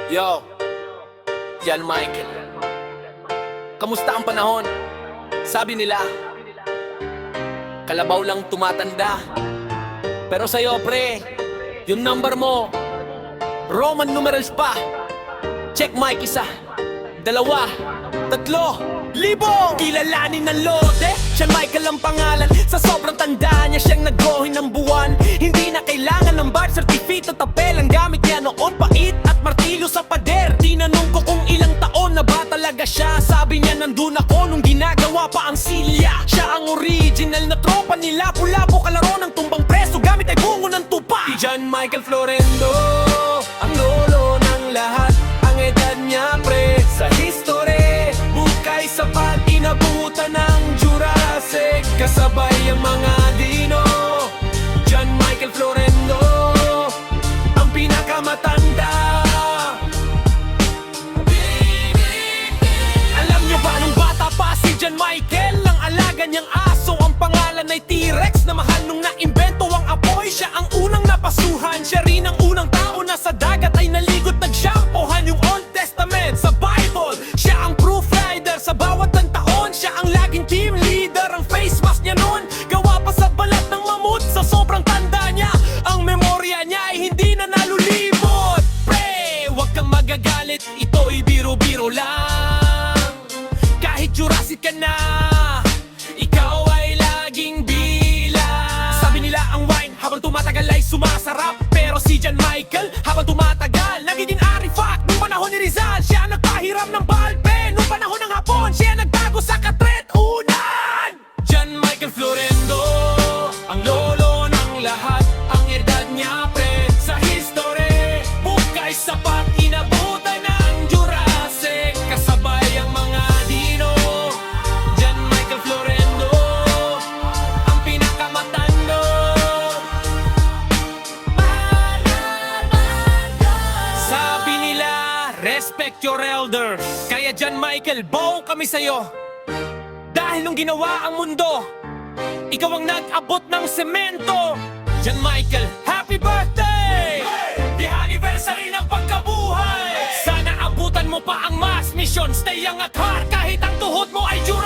Yo, Jan Michael. Kamusta ang panahon? Sabi nila, kalabaw lang tumatanda. Pero sa'yo pre, yung number mo Roman numerals pa. Check mic, 1, 2, 3 libo. Kilalanin ng lote, Jan Michael ang pangalan. Sa sobrang tanda niya, siyang nag-gohin ng buwan. Hindi na kailangan ng birth certificate at papel. Ang gamit niya noon, pait at martilyo sa pader. Tinanong ko kung ilang taon na ba talaga siya. Sabi niya, nandun ako nung ginagawa pa ang silya. Siya ang original na tropa nila. Pula-po kalaro ng tumbang preso, gamit ay bungo ng tupa. Si Jan Michael Florendo, ang lolo ng lahat. Ang edad niya pre, sa history bukay sapat, inabutan ng Jurassic. Kasabay ang mga dino. Jan Michael Florendo, ang pinakamatanda. Alam niyo ba nung bata pa si Jan Michael, ang alaga niyang aso, ang pangalan ay T-Rex, na mahal nung naimbento ang apoy. Siya ang unang napasuhan, siya rin ang unang tao na sa dagat ay naligot, nag-shampoohan yung Old Testament sa Bible. Siya ang proof rider sa bawat ng taon. Siya ang laging team leader, ang face mask niya noon gawa pa sa balat ng mamut. Sa sobrang tanda niya, ang memorya niya ay hindi na nalulibot. Pre, wag kang magagalit, ito'y biro-biro lang. Kahit Jurassic ka na, ikaw ay laging bilang. Sabi nila ang wine habang tumatagal ay sumasarap, pero si Jan Michael habang tumatagal nagiging artifact. Nung panahon ni Rizal, siya nagpahiram ng balpe. Nung panahon ng Hapon, siya nagtago sa katret unan. Jan Michael Florendo, ang lolo ng lahat. Ang edad niya pre, sa history bukay sapat, inabutan ng Jurassic. Kasabay ang mga dino. Jan Michael Florendo, ang pinakamatando. Sabi nila, respect your elder. Kaya Jan Michael, bow kami sa'yo. Dahil nung ginawa ang mundo, ikaw ang nag-abot ng semento. Jan Michael, happy birthday! Di anniversary ng pagkabuhay. Sana abutan mo pa ang mass mission. Stay young at heart kahit ang tuhod mo ay Jurassic.